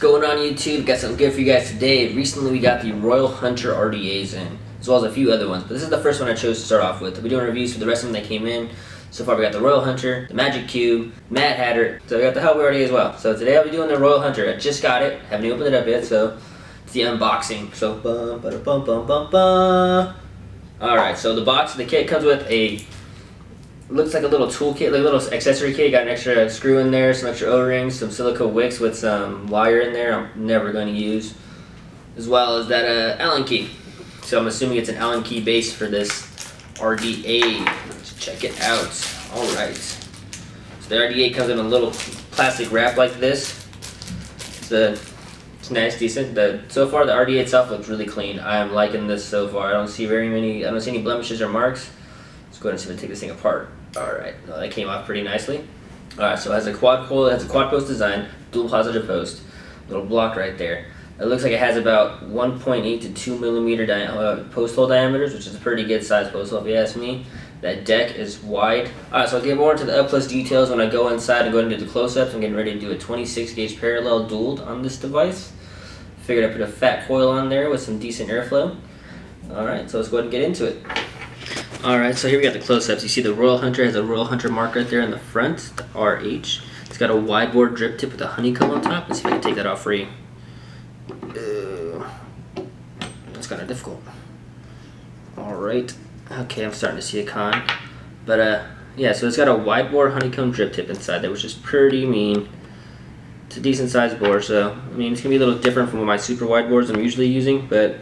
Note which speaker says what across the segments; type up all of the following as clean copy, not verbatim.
Speaker 1: going on YouTube? Got something good for you guys today. Recently we got the Royal Hunter RDAs in, as well as a few other ones, but this is the first one I chose to start off with. We'll be doing reviews for the rest of them that came in. So far we got the Royal Hunter, the Magic Cube, Mad Hatter, so we got the Hellboy RDA as well. So today I'll be doing the Royal Hunter. I just got it, haven't even opened it up yet, so it's the unboxing. So Alright, so the box, the kit comes with a, looks like a little tool kit, like a little accessory kit. Got an extra screw in there, some extra O-rings, some silica wicks with some wire in there I'm never going to use, as well as that Allen key. So I'm assuming it's an Allen key base for this RDA. Let's check it out. Alright. So the RDA comes in a little plastic wrap like this. It's nice, decent. So far the RDA itself looks really clean. I am liking this so far. I don't see any blemishes or marks. Let's go ahead and see if I take this thing apart. Alright, well, that came off pretty nicely. Alright, so it has a quad coil, it has a quad post design, dual positive post, little block right there. It looks like it has about 1.8 to 2 millimeter post hole diameters, which is a pretty good size post hole if you ask me. That deck is wide. Alright, so I'll get more into the up close details when I go inside and go into the close-ups. I'm getting ready to do a 26 gauge parallel dualed on this device. Figured I'd put a fat coil on there with some decent airflow. Alright, so let's go ahead and get into it. Alright, so here we got the close-ups. You see the Royal Hunter has a Royal Hunter mark right there in the front, the RH. It's got a wide bore drip tip with a honeycomb on top. Let's see if I can take that off for you. That's kind of difficult. Alright, okay, I'm starting to see a con. But yeah, so it's got a wide bore honeycomb drip tip inside there, which is pretty mean. It's a decent sized bore, so I mean it's going to be a little different from my super wide bores I'm usually using, but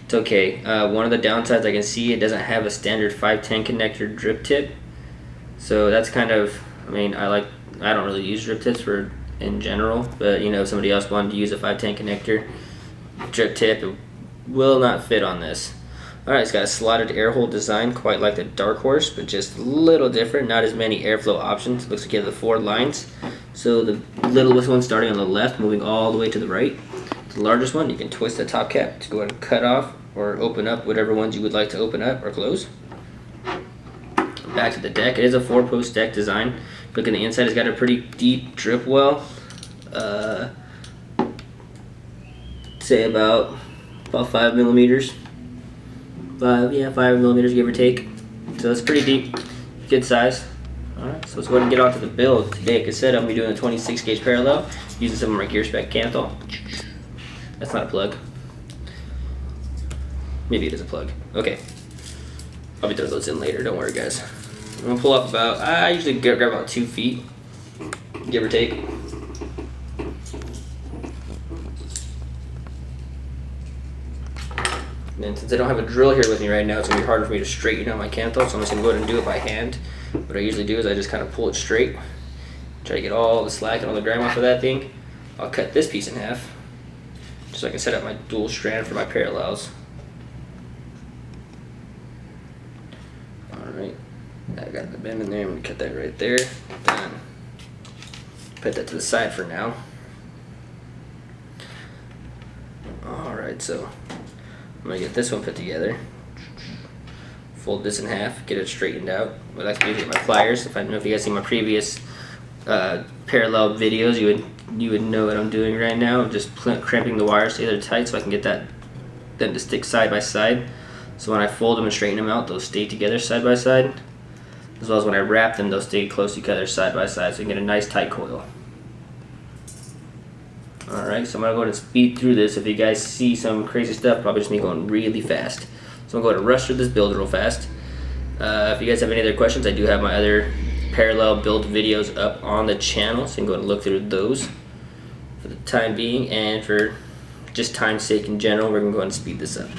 Speaker 1: it's okay. One of the downsides I can see, it doesn't have a standard 510 connector drip tip. So that's kind of, I mean, I don't really use drip tips in general, but you know, if somebody else wanted to use a 510 connector drip tip, it will not fit on this. Alright, it's got a slotted air hole design, quite like the Dark Horse, but just a little different, not as many airflow options. It looks like you have the 4 lines. So the littlest one starting on the left, moving all the way to the right. The largest one, you can twist the top cap to go ahead and cut off or open up whatever ones you would like to open up or close. Back to the deck. It is a 4-post deck design. Look at the inside, it's got a pretty deep drip well. Say about 5 millimeters. 5 millimeters give or take. So it's pretty deep, good size. Alright, so let's go ahead and get on to the build. Today, like I said, I'm going to be doing a 26 gauge parallel using some of my Gearspek Canthal. That's not a plug. Maybe it is a plug. Okay. I'll be throwing those in later, don't worry guys. I'm going to pull up about, I usually grab about 2 feet, give or take. And since I don't have a drill here with me right now, it's going to be harder for me to straighten out my Canthal, so I'm just going to go ahead and do it by hand. What I usually do is I just kind of pull it straight, try to get all the slack and all the grime off of that thing. I'll cut this piece in half, just so I can set up my dual strand for my parallels. Alright, I got the bend in there, I'm going to cut that right there. Done. Put that to the side for now. Alright, so I'm going to get this one put together. Fold this in half, get it straightened out. What I like to do is get my pliers. If I don't know if you guys see my previous parallel videos, you would know what I'm doing right now. I'm just cramping the wires together tight so I can get them to stick side by side. So when I fold them and straighten them out, they'll stay together side by side. As well as when I wrap them, they'll stay close together side by side so you can get a nice tight coil. Alright, so I'm going to go ahead and speed through this. If you guys see some crazy stuff, probably just me going really fast. So I'm going to go ahead and rush through this build real fast. If you guys have any other questions, I do have my other parallel build videos up on the channel, so you can go ahead and look through those for the time being, and for just time's sake in general, we're going to go ahead and speed this up.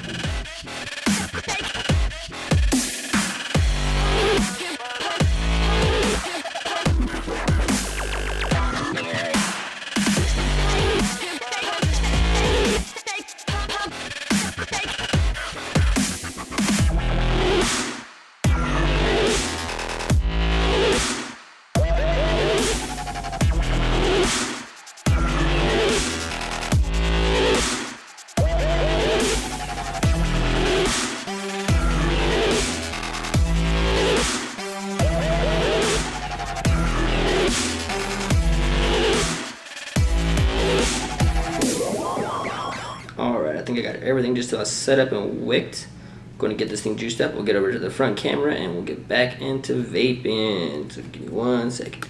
Speaker 1: everything just set up and wicked. Going to get this thing juiced up. We'll get over to the front camera and we'll get back into vaping. So give me 1 second.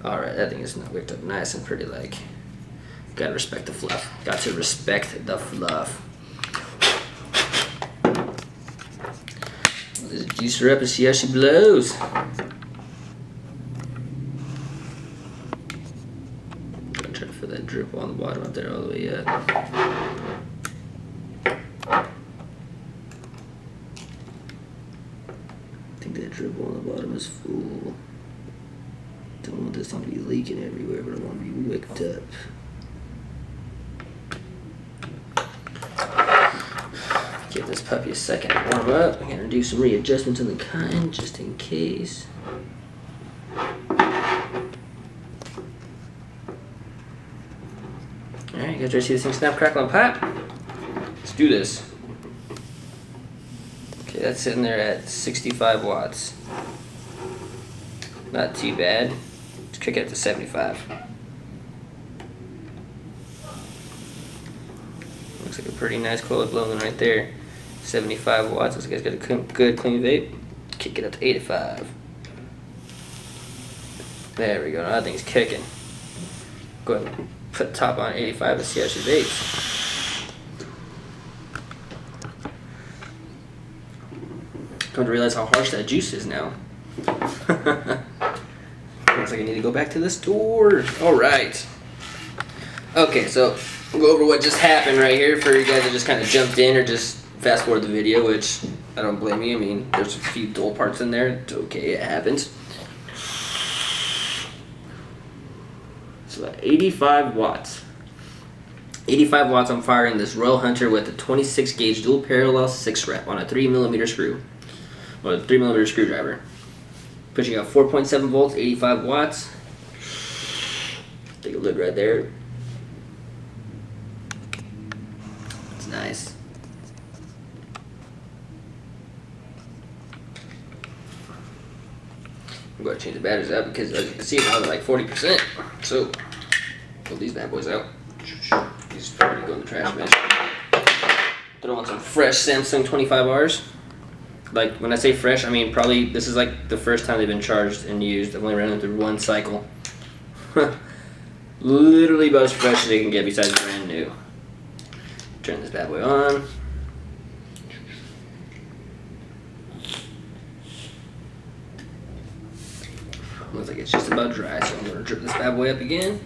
Speaker 1: Alright, that thing is not wicked up nice and pretty like. Gotta respect the fluff. Got to respect the fluff. Let's juice her up and see how she blows. Gotta try to fill that drip on the bottom up there all the way up. I think that drip on the bottom is full. Don't want this thing to be leaking everywhere, but I want to be wicked up. Give this puppy a second to warm up. I'm gonna do some readjustments in the kind just in case. Alright, you guys ready to see this thing snap, crackle, and pop? Let's do this. Okay, that's sitting there at 65 watts. Not too bad. Let's kick it up to 75. Looks like a pretty nice coil blowing right there. 75 watts. Looks like it's got a good clean vape. Kick it up to 85. There we go. Now that thing's kicking. Go ahead and put the top on 85 and see how she vapes. Come to realize how harsh that juice is now. Looks like I need to go back to the store. Alright. Okay, so we'll go over what just happened right here for you guys that just kind of jumped in or just fast forward the video, which I don't blame you. I mean, there's a few dull parts in there. It's okay, it happens. So 85 watts. 85 watts I'm firing this Royal Hunter with a 26 gauge dual parallel 6 rep on a 3mm screw. Or a 3mm screwdriver. Pushing out 4.7 volts, 85 watts. Take a look right there. It's nice. I'm going to change the batteries out because as you can see now they're like 40%. So pull these bad boys out. These already go in the trash bin. Throw on some fresh Samsung 25Rs. Like when I say fresh, I mean probably this is like the first time they've been charged and used. I've only ran them through one cycle. Literally about as fresh as they can get besides brand new. Turn this bad boy on. Looks like it's just about dry, so I'm going to drip this bad boy up again.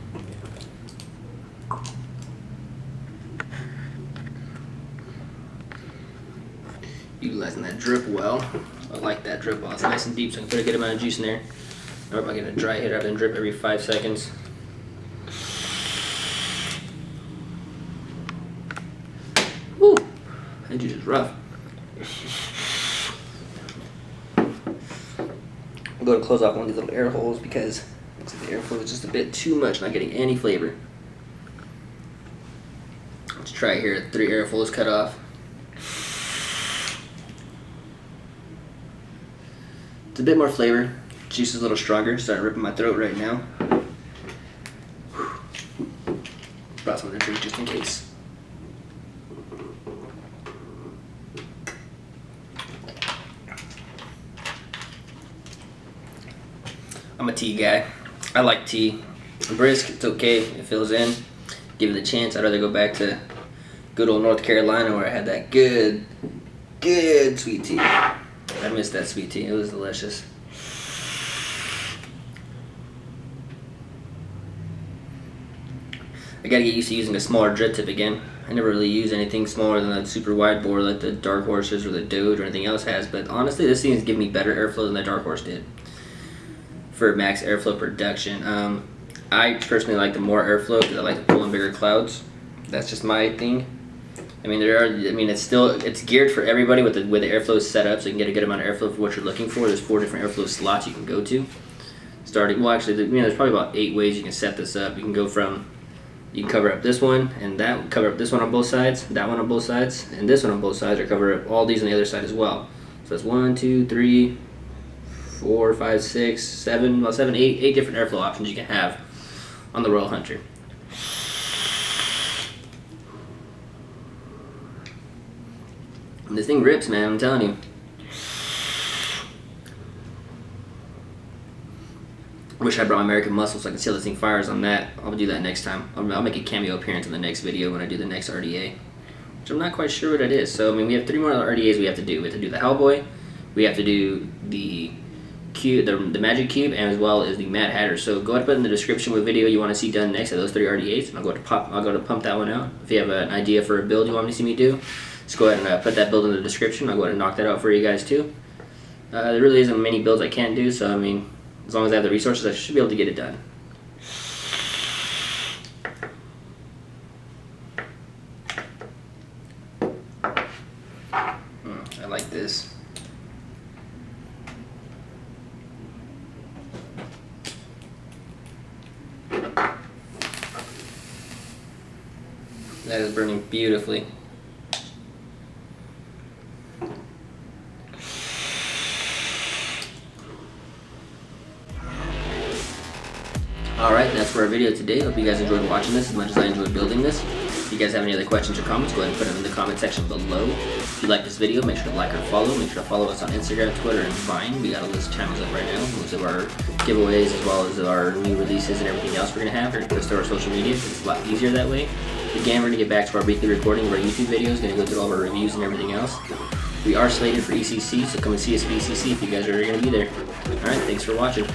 Speaker 1: Utilizing that drip well. I like that drip well. It's nice and deep, so I can put a good amount of juice in there. Or if I get a dry hit rather than drip every 5 seconds. Woo! That juice is rough. I'm going to close off one of these little air holes because it looks like the airflow is just a bit too much, not getting any flavor. Let's try here. 3 airflows cut off. It's a bit more flavor. Juice is a little stronger. Starting ripping my throat right now. Brought some to drink just in case. I'm a tea guy. I like tea. Brisk, it's okay. It fills in. Give it a chance. I'd rather go back to good old North Carolina where I had that good sweet tea. I miss that sweet tea. It was delicious. I gotta get used to using a smaller drip tip again. I never really use anything smaller than that super wide bore like the Dark Horses or the Doge or anything else has, but honestly this thing is giving me better airflow than the Dark Horse did for max airflow production. I personally like the more airflow because I like to pull in bigger clouds. That's just my thing. I mean, it's geared for everybody with the airflow set up, so you can get a good amount of airflow for what you're looking for. There's 4 different airflow slots you can go to. There's probably about 8 ways you can set this up. You can go from, you can cover up this one and that, cover up this one on both sides, that one on both sides, and this one on both sides, or cover up all these on the other side as well. So that's 1, 2, 3, 4, 5, 6, 7, well 7, 8 different airflow options you can have on the Royal Hunter. This thing rips, man, I'm telling you. I wish I brought my American Muscle so I can see how this thing fires on that. I'll do that next time. I'll make a cameo appearance in the next video when I do the next RDA. Which I'm not quite sure what it is. So, I mean, we have 3 more RDAs we have to do. We have to do the Hellboy, we have to do the cube, the Magic Cube, and as well as the Mad Hatter. So go ahead and put in the description what video you want to see done next of those 3 RDAs, and I'll go to pump that one out. If you have an idea for a build you want me to see me do, just go ahead and put that build in the description. I'll go ahead and knock that out for you guys too. There really isn't many builds I can't do, so I mean, as long as I have the resources, I should be able to get it done. I like this. That is burning beautifully. Alright, that's for our video today. Hope you guys enjoyed watching this as much as I enjoyed building this. If you guys have any other questions or comments, go ahead and put them in the comment section below. If you like this video, make sure to like or follow. Make sure to follow us on Instagram, Twitter, and Vine. We got a list of channels up right now. Most of our giveaways as well as our new releases and everything else we're going to have. We're going to put us to our social media. It's a lot easier that way. Again, we're going to get back to our weekly recording of our YouTube videos. Going to go through all of our reviews and everything else. We are slated for ECC, so come and see us at ECC if you guys are going to be there. Alright, thanks for watching.